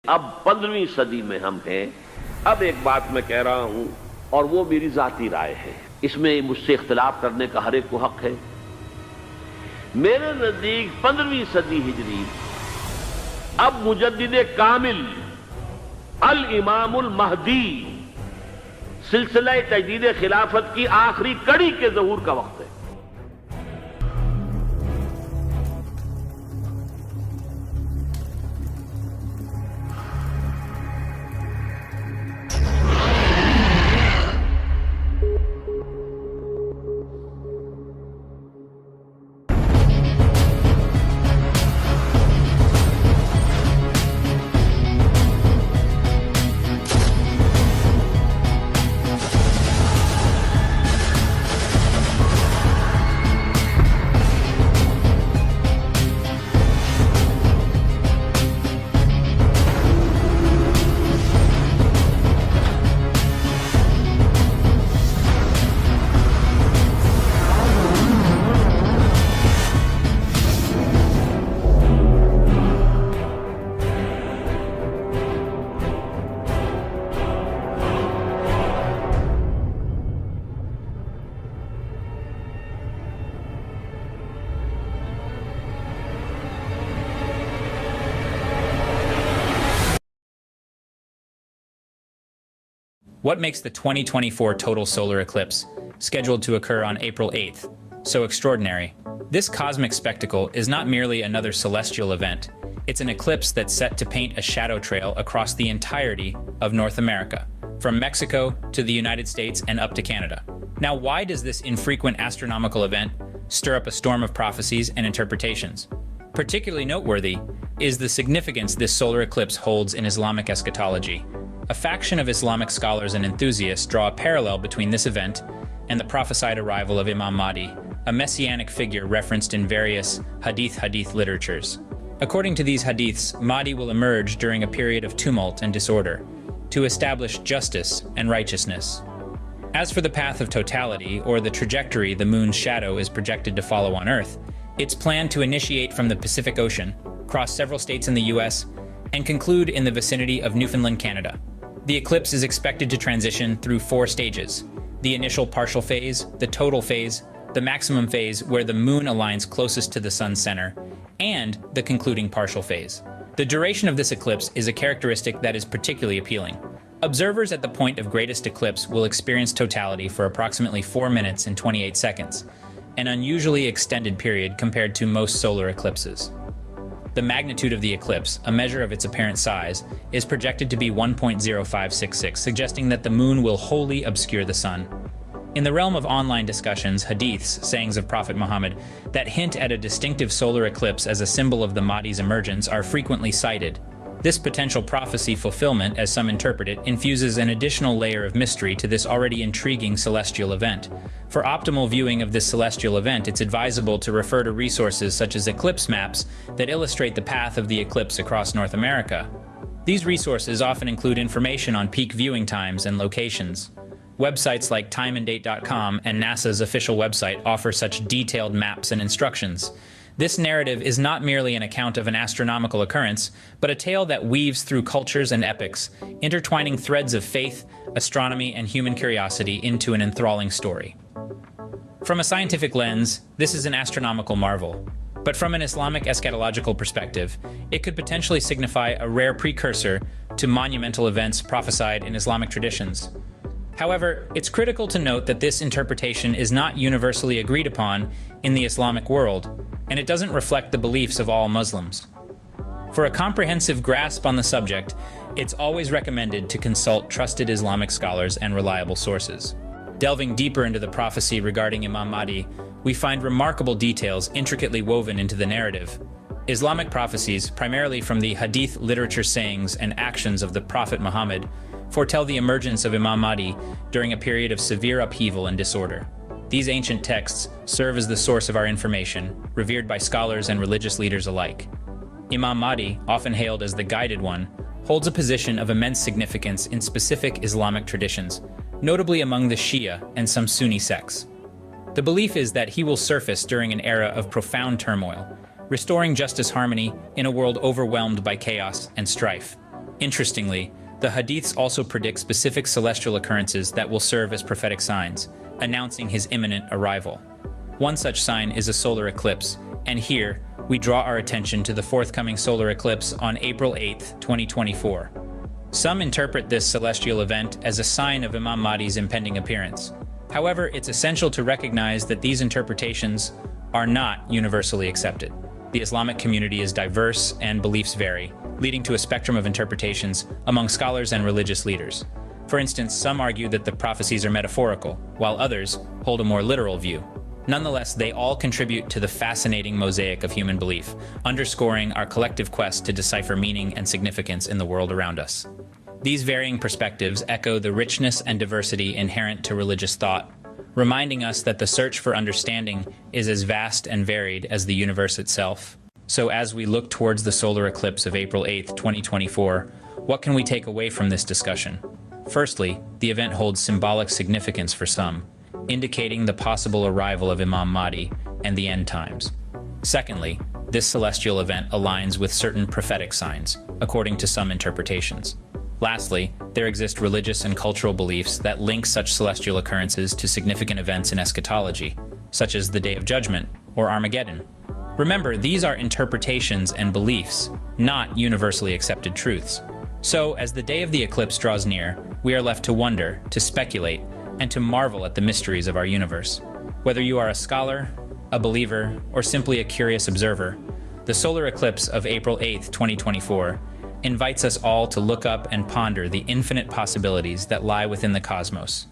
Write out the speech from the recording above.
अब 15वीं सदी में हम हैं। अब एक बात मैं कह रहा हूं और वो मेरी जाती राय है, इसमें मुझसे इख्तिलाफ करने का हर एक को हक है। मेरे नजदीक 15वीं सदी हिजरी अब मुजद्दिद कामिल अल इमामुल महदी सिलसिला तजदीद खिलाफत की आखिरी कड़ी के ज़हूर का वक्त है। What makes the 2024 total solar eclipse, scheduled to occur on April 8th, so extraordinary? This cosmic spectacle is not merely another celestial event. It's an eclipse that's set to paint a shadow trail across the entirety of North America, from Mexico to the United States and up to Canada. Now, why does this infrequent astronomical event stir up a storm of prophecies and interpretations? Particularly noteworthy is the significance this solar eclipse holds in Islamic eschatology. A faction of Islamic scholars and enthusiasts draw a parallel between this event and the prophesied arrival of Imam Mahdi, a messianic figure referenced in various hadith literatures. According to these hadiths, Mahdi will emerge during a period of tumult and disorder to establish justice and righteousness. As for the path of totality, or the trajectory the moon's shadow is projected to follow on Earth, it's planned to initiate from the Pacific Ocean, cross several states in the US, and conclude in the vicinity of Newfoundland, Canada. The eclipse is expected to transition through 4 stages: the initial partial phase, the total phase, the maximum phase where the moon aligns closest to the sun's center, and the concluding partial phase. The duration of this eclipse is a characteristic that is particularly appealing. Observers at the point of greatest eclipse will experience totality for approximately 4 minutes and 28 seconds, an unusually extended period compared to most solar eclipses. The magnitude of the eclipse, a measure of its apparent size, is projected to be 1.0566, suggesting that the moon will wholly obscure the sun. In the realm of online discussions, hadiths, sayings of Prophet Muhammad, that hint at a distinctive solar eclipse as a symbol of the Mahdi's emergence are frequently cited. This potential prophecy fulfillment, as some interpret it, infuses an additional layer of mystery to this already intriguing celestial event. For optimal viewing of this celestial event, it's advisable to refer to resources such as eclipse maps that illustrate the path of the eclipse across North America. These resources often include information on peak viewing times and locations. Websites like timeanddate.com and NASA's official website offer such detailed maps and instructions. This narrative is not merely an account of an astronomical occurrence, but a tale that weaves through cultures and epochs, intertwining threads of faith, astronomy, and human curiosity into an enthralling story. From a scientific lens, this is an astronomical marvel. But from an Islamic eschatological perspective, it could potentially signify a rare precursor to monumental events prophesied in Islamic traditions. However, it's critical to note that this interpretation is not universally agreed upon in the Islamic world, and it doesn't reflect the beliefs of all Muslims. For a comprehensive grasp on the subject, it's always recommended to consult trusted Islamic scholars and reliable sources. Delving deeper into the prophecy regarding Imam Mahdi, we find remarkable details intricately woven into the narrative. Islamic prophecies, primarily from the hadith literature sayings and actions of the Prophet Muhammad, foretell the emergence of Imam Mahdi during a period of severe upheaval and disorder. These ancient texts serve as the source of our information, revered by scholars and religious leaders alike. Imam Mahdi, often hailed as the Guided One, holds a position of immense significance in specific Islamic traditions, notably among the Shia and some Sunni sects. The belief is that he will surface during an era of profound turmoil, restoring justice harmony in a world overwhelmed by chaos and strife. Interestingly, the hadiths also predict specific celestial occurrences that will serve as prophetic signs, announcing his imminent arrival. One such sign is a solar eclipse, and here, we draw our attention to the forthcoming solar eclipse on April 8, 2024. Some interpret this celestial event as a sign of Imam Mahdi's impending appearance. However, it's essential to recognize that these interpretations are not universally accepted. The Islamic community is diverse and beliefs vary, leading to a spectrum of interpretations among scholars and religious leaders. For instance, some argue that the prophecies are metaphorical, while others hold a more literal view. Nonetheless, they all contribute to the fascinating mosaic of human belief, underscoring our collective quest to decipher meaning and significance in the world around us. These varying perspectives echo the richness and diversity inherent to religious thought, reminding us that the search for understanding is as vast and varied as the universe itself. So as we look towards the solar eclipse of April 8, 2024, what can we take away from this discussion? Firstly, the event holds symbolic significance for some, indicating the possible arrival of Imam Mahdi and the end times. Secondly, this celestial event aligns with certain prophetic signs, according to some interpretations. Lastly, there exist religious and cultural beliefs that link such celestial occurrences to significant events in eschatology, such as the Day of Judgment or Armageddon. Remember, these are interpretations and beliefs, not universally accepted truths. So, as the day of the eclipse draws near, we are left to wonder, to speculate, and to marvel at the mysteries of our universe. Whether you are a scholar, a believer, or simply a curious observer, the solar eclipse of April 8, 2024, invites us all to look up and ponder the infinite possibilities that lie within the cosmos.